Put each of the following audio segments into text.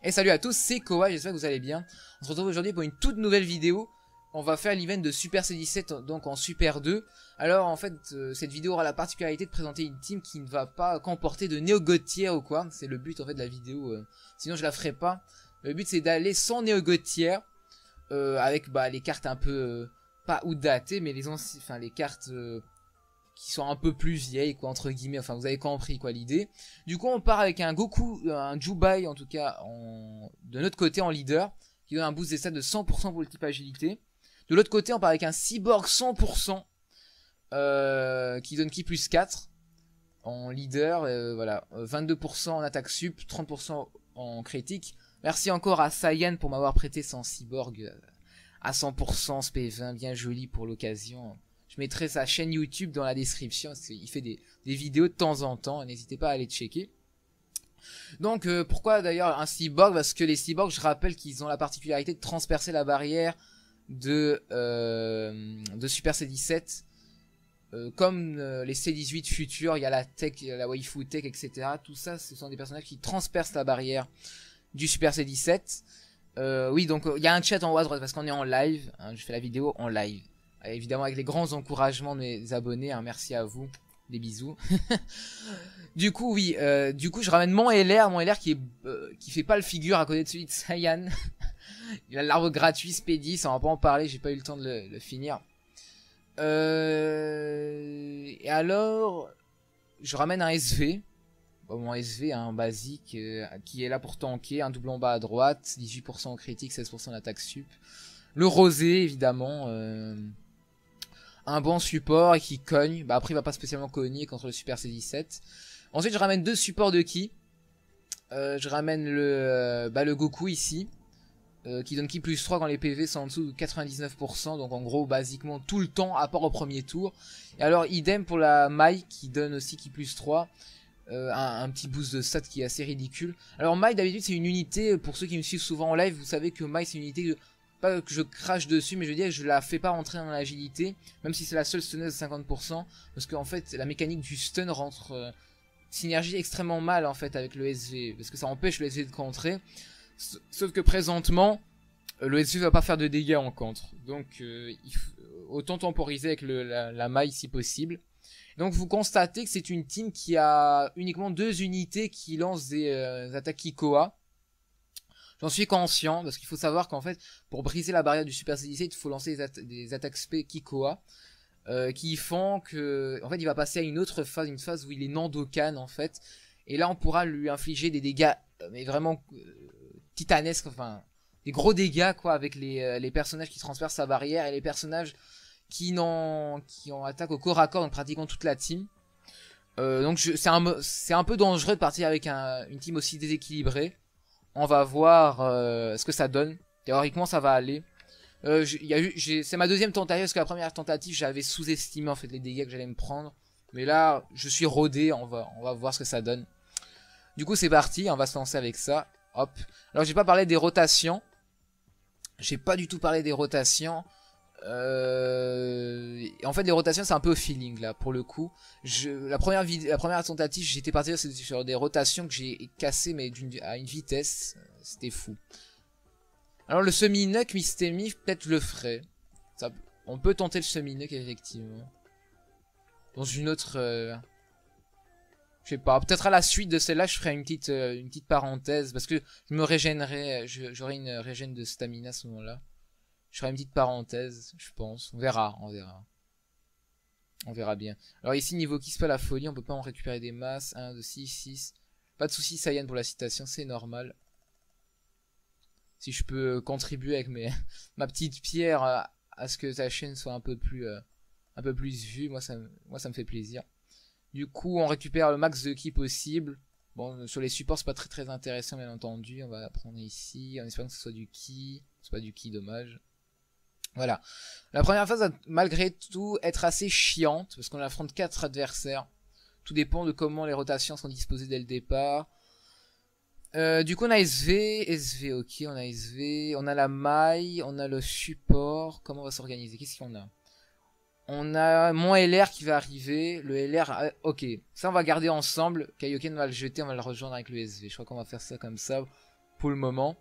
Et salut à tous, c'est Koa, j'espère que vous allez bien. On se retrouve aujourd'hui pour une toute nouvelle vidéo. On va faire l'event de Super C17, donc en Super 2. Alors en fait, cette vidéo aura la particularité de présenter une team qui ne va pas comporter de néo-god tier ou quoi. C'est le but en fait de la vidéo, sinon je la ferai pas. Le but c'est d'aller sans néo-god tier, avec les cartes un peu, pas outdatées, mais les cartes... qui sont un peu plus vieilles quoi, entre guillemets, enfin vous avez compris quoi l'idée. Du coup on part avec un Goku, un Jubai en tout cas de notre côté en leader, qui donne un boost des stats de 100% pour le type agilité. De l'autre côté on part avec un Cyborg 100% qui donne ki plus 4 en leader, voilà, 22% en attaque sup, 30% en critique. Merci encore à Saiyan pour m'avoir prêté son Cyborg à 100% SP20, bien joli pour l'occasion. Je mettrai sa chaîne YouTube dans la description, parce qu'il fait des vidéos de temps en temps, n'hésitez pas à aller checker. Donc pourquoi d'ailleurs un cyborg? Parce que les cyborgs, je rappelle qu'ils ont la particularité de transpercer la barrière de Super C17. Comme les C18 futurs, il y a la tech, la waifu tech, etc. Tout ça, ce sont des personnages qui transpercent la barrière du Super C17. Oui, donc il y a un chat en haut à droite, parce qu'on est en live, hein, je fais la vidéo en live. Évidemment avec les grands encouragements de mes abonnés, hein, merci à vous, des bisous. Du coup oui, je ramène mon LR qui fait pas le figure à côté de celui de Saiyan. Il a l'arbre gratuit SP10, on va pas en parler, j'ai pas eu le temps de le finir. Et alors, je ramène un SV, mon SV, un basique, qui est là pour tanker, un double en bas à droite, 18% en critique, 16% en attaque sup. Le rosé évidemment. Un bon support et qui cogne. Bah après il va pas spécialement cogner contre le Super C17. Ensuite je ramène deux supports de ki. Je ramène le Goku ici. Qui donne ki plus 3 quand les PV sont en dessous de 99%. Donc en gros basiquement tout le temps à part au premier tour. Et alors idem pour la Mai qui donne aussi ki plus 3. Un petit boost de stats qui est assez ridicule. Alors Mai d'habitude c'est une unité, pour ceux qui me suivent souvent en live, vous savez que Mai c'est une unité pas que je crache dessus, mais je veux dire je la fais pas rentrer dans l'agilité, même si c'est la seule stunneuse de 50%, parce qu'en fait la mécanique du stun rentre synergie extrêmement mal en fait avec le SV, parce que ça empêche le SV de contrer, sauf que présentement le SV va pas faire de dégâts en contre, donc il faut autant temporiser avec la maille si possible. Donc vous constatez que c'est une team qui a uniquement deux unités qui lancent des attaques Kikoa. J'en suis conscient, parce qu'il faut savoir qu'en fait, pour briser la barrière du Super C17, il faut lancer des attaques spé Kikoa, qui font que, en fait, il va passer à une autre phase, une phase où il est Nandokan, en fait, et là, on pourra lui infliger des dégâts, mais vraiment titanesques, enfin, des gros dégâts, quoi, avec les personnages qui transpercent sa barrière, et les personnages qui ont attaque au corps à corps, donc pratiquement toute la team. Donc, c'est un peu dangereux de partir avec une team aussi déséquilibrée. On va voir ce que ça donne. Théoriquement ça va aller. C'est ma deuxième tentative, parce que la première tentative j'avais sous-estimé en fait les dégâts que j'allais me prendre. Mais là je suis rodé, on va voir ce que ça donne. Du coup c'est parti, on va se lancer avec ça. Hop. Alors j'ai pas parlé des rotations. J'ai pas du tout parlé des rotations. En fait les rotations c'est un peu au feeling là pour le coup. La première tentative j'étais parti sur des rotations que j'ai cassées mais à une vitesse, c'était fou. Alors le semi-nuck Mistemi peut-être le ferait. On peut tenter le semi-nuck effectivement. Dans une autre... je sais pas, peut-être à la suite de celle-là je ferai une petite parenthèse, parce que je me régénérerai, j'aurai une régène de stamina à ce moment-là. Je ferai une petite parenthèse, je pense. On verra, on verra. On verra bien. Alors ici, niveau qui se passe la folie, on peut pas en récupérer des masses. 1, 2, 6, 6. Pas de soucis, Saiyan, pour la citation, c'est normal. Si je peux contribuer avec ma petite pierre à ce que ta chaîne soit un peu plus vue, moi ça me fait plaisir. Du coup, on récupère le max de ki possible. Bon, sur les supports, c'est pas très intéressant, bien entendu. On va prendre ici, en espérant que ce soit du ki. C'est pas du ki, dommage. Voilà. La première phase va malgré tout être assez chiante, parce qu'on affronte 4 adversaires. Tout dépend de comment les rotations sont disposées dès le départ. Du coup on a SV, ok, on a SV, on a la maille, on a le support. Comment on va s'organiser? Qu'est-ce qu'on a? On a mon LR qui va arriver, le LR, ok. Ça on va garder ensemble, Kaioken va le jeter, on va le rejoindre avec le SV. Je crois qu'on va faire ça comme ça, pour le moment.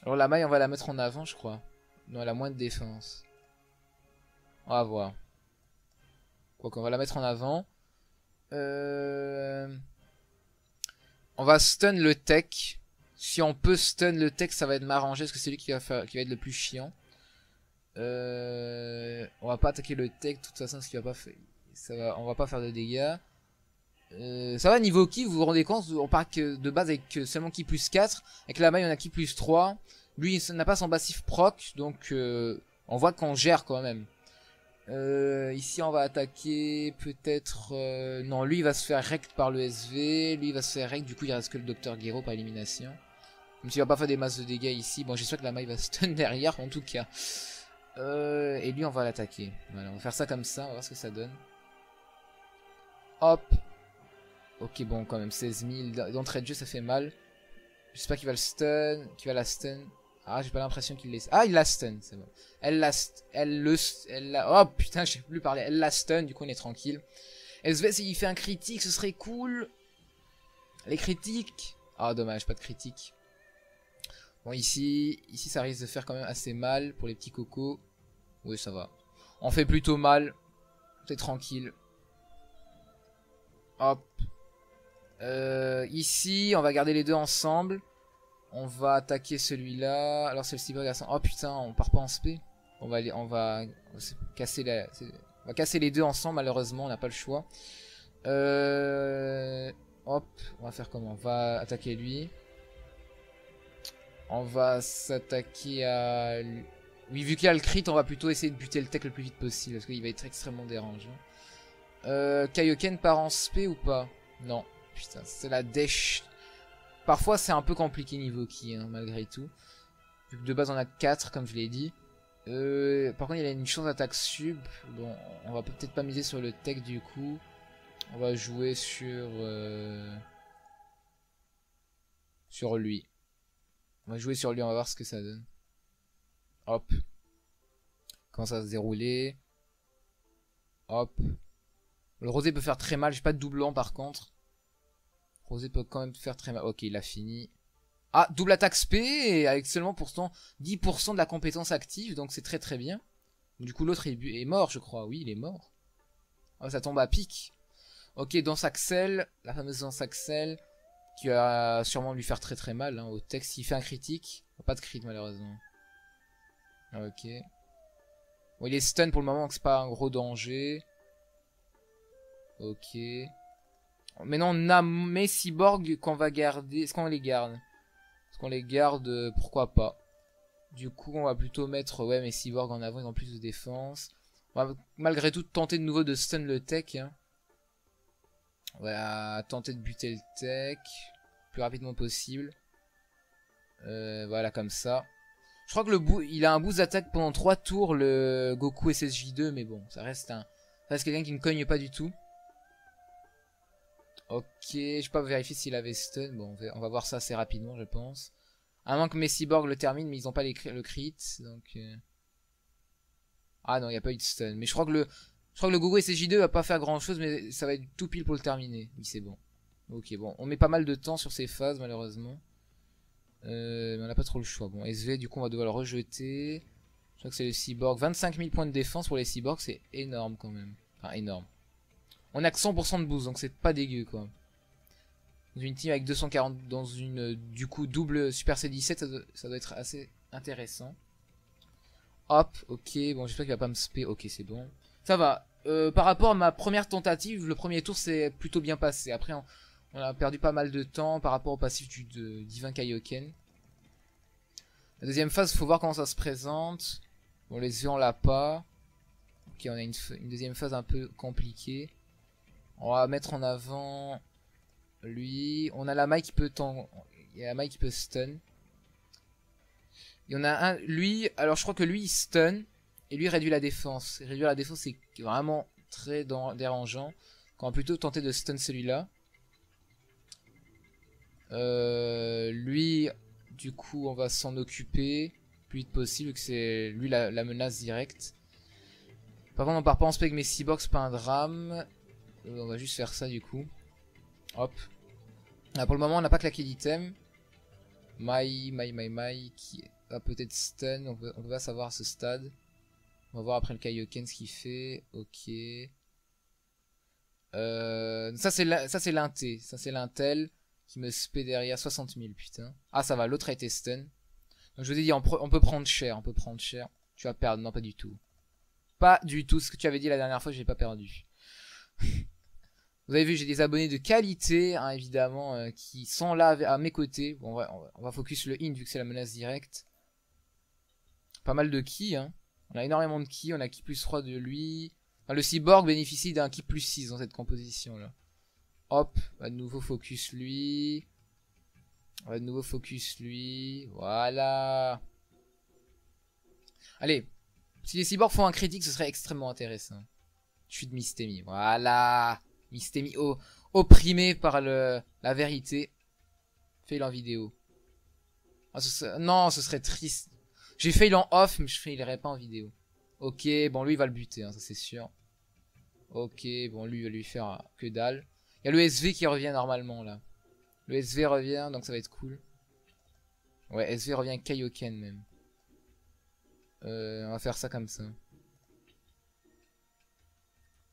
Alors la maille, on va la mettre en avant, je crois. Non, elle a moins de défense. On va voir. Quoi qu'on va la mettre en avant. On va stun le tech. Si on peut stun le tech, ça va être m'arranger parce que c'est lui qui va être le plus chiant. On va pas attaquer le tech de toute façon, ce qui va pas faire. On va pas faire de dégâts. Ça va niveau ki, vous vous rendez compte, on part que de base avec seulement ki plus 4. Avec la maille on a ki plus 3. Lui il n'a pas son passif proc, donc on voit qu'on gère quand même. Ici on va attaquer peut-être... non, lui il va se faire rect par le SV. Lui il va se faire rect, du coup il reste que le Dr Gero par élimination. Même s'il va pas faire des masses de dégâts ici. Bon, j'espère que la maille va stun derrière en tout cas. Et lui on va l'attaquer. Voilà, on va faire ça comme ça, on va voir ce que ça donne. Hop. Ok, bon, quand même, 16 000 d'entrée de jeu, ça fait mal. J'espère qu'il va le stun, qu'il va la stun. Ah, j'ai pas l'impression qu'il laisse. Ah, il la stun, c'est bon. Elle la... Oh putain, je sais plus parler. Elle la stun, du coup, on est tranquille. SV, s'il fait un critique, ce serait cool. Les critiques. Ah, dommage, pas de critique. Bon, ici, ça risque de faire quand même assez mal pour les petits cocos. Oui, ça va. On fait plutôt mal. C'est tranquille. Hop. Ici, on va garder les deux ensemble. On va attaquer celui-là. Alors c'est le cyborg à 100. Oh putain, on part pas en spé. On va casser les deux ensemble. Malheureusement, on n'a pas le choix. Hop, on va faire comment? On va attaquer lui. On va s'attaquer à lui. Vu qu'il a le crit, on va plutôt essayer de buter le tech le plus vite possible parce qu'il va être extrêmement dérangeant. Kaioken part en spé ou pas? Non. Putain, c'est la dèche. Parfois c'est un peu compliqué niveau ki, hein, malgré tout. Vu que de base on a 4 comme je l'ai dit. Par contre il a une chance d'attaque sub. Bon, on va peut-être pas miser sur le tech du coup. On va jouer sur lui. On va jouer sur lui, on va voir ce que ça donne. Hop. Comment ça va se dérouler. Hop. Le rosé peut faire très mal, j'ai pas de doublant par contre. Rosé peut quand même faire très mal. Ok, il a fini. Ah, double attaque spé avec seulement pourtant 10% de la compétence active, donc c'est très très bien. Du coup l'autre est mort je crois, oui il est mort. Ah, ça tombe à pic. Ok, danse Axel, la fameuse danse Axel, qui va sûrement lui faire très très mal hein, au texte. Il fait un critique, pas de crit malheureusement. Ok. Bon, il est stun pour le moment, donc c'est pas un gros danger. Ok. Maintenant on a mes cyborgs qu'on va garder. Est-ce qu'on les garde? Est-ce qu'on les garde? Pourquoi pas. Du coup on va plutôt mettre mes cyborgs en avant, ils ont plus de défense. On va malgré tout tenter de nouveau de stun le tech. Hein. On va tenter de buter le tech le plus rapidement possible. Voilà comme ça. Je crois que il a un boost d'attaque pendant 3 tours le Goku SSJ2, mais bon, ça reste quelqu'un qui ne cogne pas du tout. Ok, je vais pas vérifier s'il avait stun. Bon, on va voir ça assez rapidement, je pense. À moins que mes cyborgs le terminent, mais ils ont pas le crit. Donc, ah non, il n'y a pas eu de stun. Mais je crois que le Goku SSJ2 va pas faire grand chose, mais ça va être tout pile pour le terminer. Oui, c'est bon. Ok, bon, on met pas mal de temps sur ces phases, malheureusement. Mais on n'a pas trop le choix. Bon, SV, du coup, on va devoir le rejeter. Je crois que c'est le cyborg. 25 000 points de défense pour les cyborgs, c'est énorme quand même. Enfin, énorme. On a que 100% de boost, donc c'est pas dégueu quoi. Dans une team avec 240, dans une du coup double Super C17, ça doit être assez intéressant. Hop, ok, bon j'espère qu'il va pas me spé, ok c'est bon. Ça va, par rapport à ma première tentative, le premier tour s'est plutôt bien passé. Après on a perdu pas mal de temps par rapport au passif du Divin Kaioken. La deuxième phase, faut voir comment ça se présente. Bon les yeux on l'a pas. Ok, on a une deuxième phase un peu compliquée. On va mettre en avant lui. On a la maille qui peut il y a la maille qui peut stun. Il y en a un, lui, alors je crois que lui il stun et lui réduit la défense. Réduire la défense c'est vraiment très dérangeant. On va plutôt tenter de stun celui-là. Lui, du coup on va s'en occuper le plus vite possible, que c'est lui la menace directe. Par contre on part pas en spec mais cyborg c'est pas un drame. On va juste faire ça du coup. Hop. Là, pour le moment on n'a pas claqué d'item. Mai qui va peut-être stun. On peut pas savoir à ce stade. On va voir après le Kaioken ce qu'il fait. Ok. Ça c'est l'inté. Ça c'est l'intel qui me spé derrière 60 000 putain. Ah ça va, l'autre a été stun. Donc je vous ai dit on peut prendre cher, Tu vas perdre, non pas du tout. Pas du tout, ce que tu avais dit la dernière fois, j'ai pas perdu. Vous avez vu, j'ai des abonnés de qualité, hein, évidemment, qui sont là à mes côtés. Bon, on va focus le int vu que c'est la menace directe. Pas mal de ki, hein. On a énormément de ki, on a ki plus 3 de lui. Enfin, le cyborg bénéficie d'un ki plus 6 dans cette composition là. Hop, on va de nouveau focus lui. Voilà. Allez, si les cyborgs font un critique, ce serait extrêmement intéressant. Je suis de Mystemi, voilà. Mystemi opprimé par la vérité. Fail en vidéo. Oh, non, ce serait triste. J'ai fail en off, mais je failerais pas en vidéo. Ok, bon, lui, il va le buter, hein, ça c'est sûr. Ok, bon, lui, il va lui faire que dalle. Il y a le SV qui revient normalement, là. Le SV revient, donc ça va être cool. Ouais, SV revient Kaioken, même. On va faire ça comme ça.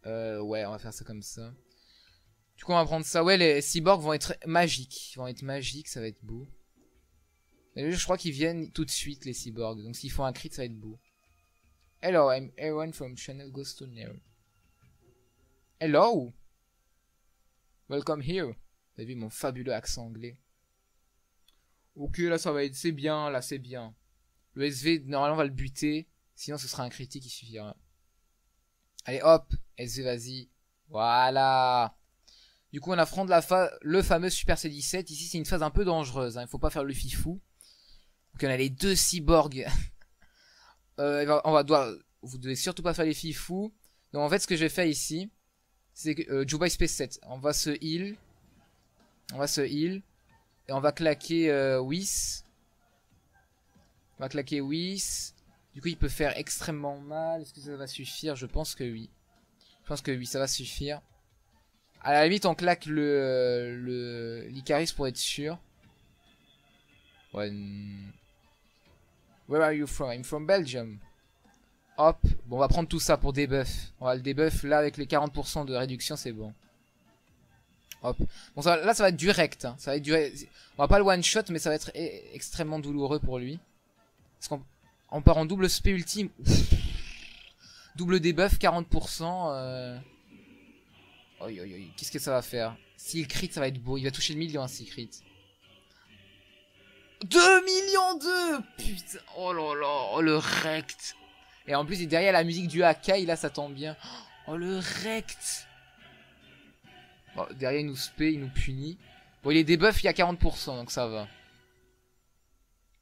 Ouais, on va faire ça comme ça. Du coup, on va prendre ça. Ouais, les cyborgs vont être magiques. Ça va être beau. Et je crois qu'ils viennent tout de suite, les cyborgs. Donc s'ils font un crit, ça va être beau. Hello, I'm Aaron from Channel Ghost to Nero. Hello! Welcome here. Vous avez vu mon fabuleux accent anglais. Ok, là ça va être... C'est bien, là c'est bien. Le SV, normalement, va le buter. Sinon, ce sera un critique, il suffira. Allez, hop! SV, vas-y. Voilà! Du coup, on affronte le fameux Super C17. Ici, c'est une phase un peu dangereuse. Hein. Il faut pas faire le fifou. Donc, on a les deux cyborgs. Vous devez surtout pas faire les fifous. Donc, en fait, ce que je vais faire ici, c'est que Juba Space 7. On va se heal. Et on va claquer Whis. Du coup, il peut faire extrêmement mal. Est-ce que ça va suffire? Je pense que oui. Ça va suffire. À la limite, on claque l'Icaris pour être sûr. Ouais. Where are you from? I'm from Belgium. Hop. Bon, on va prendre tout ça pour debuff. On va le debuff là avec les 40% de réduction, c'est bon. Hop. Bon, là, ça va être direct. Hein. Ça va être on va pas le one shot, mais ça va être extrêmement douloureux pour lui. Parce qu'on part en double spé ultime. Double debuff, 40%. Qu'est-ce que ça va faire? S'il crit, ça va être beau. Il va toucher le million, hein, s'il crit. 2 millions 2. Putain. Oh là là. Oh, le rect. Et en plus, il est derrière la musique du Akai. Là, ça tombe bien. Oh, le rect. Bon, derrière, il nous spé, il nous punit. Bon, il est debuff, il y a 40%, donc ça va.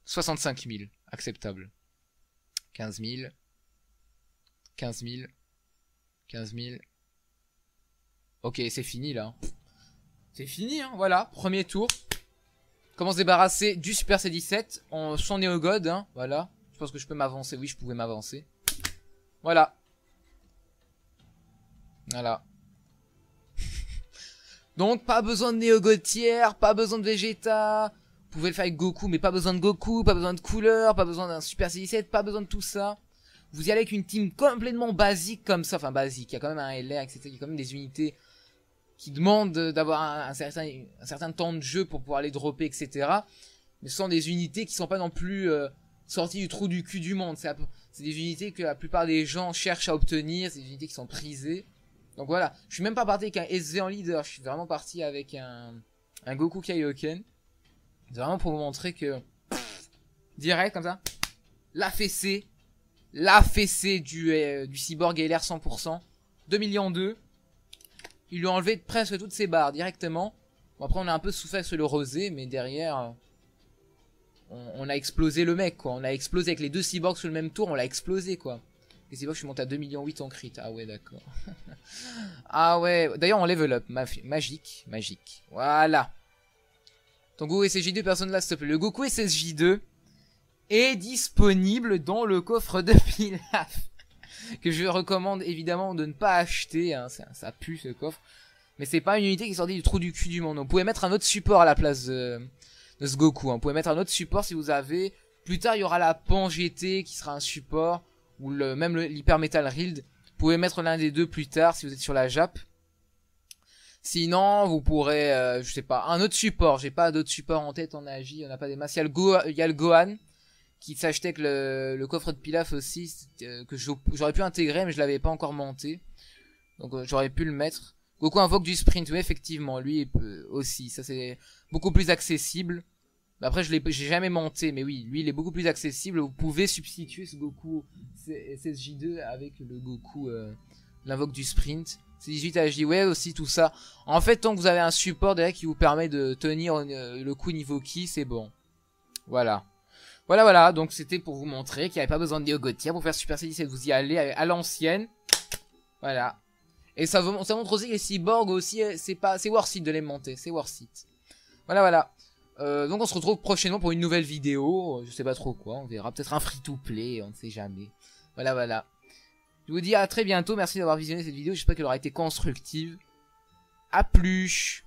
65 000. Acceptable. 15 000. 15 000. 15 000. Ok, c'est fini là. C'est fini, hein, voilà. Premier tour. Comment se débarrasser du Super C17 en son Néogod, hein, voilà. Je pense que je peux m'avancer. Oui, je pouvais m'avancer. Voilà. Voilà. Donc, pas besoin de Néogod tiers, pas besoin de Vegeta. Vous pouvez le faire avec Goku, mais pas besoin de Goku, pas besoin de couleur, pas besoin d'un Super C17, pas besoin de tout ça. Vous y allez avec une team complètement basique comme ça. Enfin, basique. Il y a quand même un LR, etc. Il y a quand même des unités qui demandent d'avoir un certain temps de jeu pour pouvoir les dropper, etc. Mais ce sont des unités qui sont pas non plus sorties du trou du cul du monde. C'est des unités que la plupart des gens cherchent à obtenir. C'est des unités qui sont prisées. Donc voilà. Je suis même pas parti avec un SV en leader. Je suis vraiment parti avec un Goku Kaioken. C'est vraiment pour vous montrer que... direct, comme ça. La fessée du cyborg LR 100%. 2 millions 2. Il lui a enlevé presque toutes ses barres directement. Bon, après, on a un peu souffert sur le rosé, mais derrière, on a explosé le mec, quoi. On a explosé avec les deux cyborgs sur le même tour, on l'a explosé, quoi. Les cyborgs, je suis monté à 2 millions 8 en crit. Ah ouais, d'accord. Ah ouais, d'ailleurs, on level up. Magique. Voilà. Ton Goku SSJ2, personne là, s'il te plaît. Le Goku SSJ2 est disponible dans le coffre de Pilaf. Que je recommande évidemment de ne pas acheter, hein. Ça pue ce coffre. Mais c'est pas une unité qui est sortie du trou du cul du monde. Donc, vous pouvez mettre un autre support à la place de de ce Goku. Hein. Vous pouvez mettre un autre support si vous avez. Plus tard, il y aura la Pan GT qui sera un support. Ou même l'Hyper Metal Rild. Vous pouvez mettre l'un des deux plus tard si vous êtes sur la Jap. Sinon, vous pourrez, je sais pas, un autre support. J'ai pas d'autres supports en tête en Agi. On n'a pas des masses. Il y a le Gohan. Qui s'achetait avec le coffre de Pilaf aussi. Que j'aurais pu intégrer mais je l'avais pas encore monté. Donc j'aurais pu le mettre. Goku invoque du sprint, oui effectivement, lui aussi, ça c'est beaucoup plus accessible. Après j'ai jamais monté, mais oui, lui il est beaucoup plus accessible. Vous pouvez substituer ce Goku SSJ2 avec le Goku l'invoque du sprint. C'est 18 HJ, ouais aussi tout ça. En fait tant que vous avez un support derrière qui vous permet de tenir le coup niveau ki, c'est bon. Voilà. Voilà, donc c'était pour vous montrer qu'il n'y avait pas besoin de Neo Gotia pour faire Super Saiyan 17, vous y allez à l'ancienne. Voilà. Et ça montre aussi que les cyborgs aussi, c'est worth it de les monter, c'est worth it. Voilà. Donc on se retrouve prochainement pour une nouvelle vidéo, je sais pas trop quoi, on verra, peut-être un free-to-play, on ne sait jamais. Voilà. Je vous dis à très bientôt, merci d'avoir visionné cette vidéo, j'espère qu'elle aura été constructive. A plus.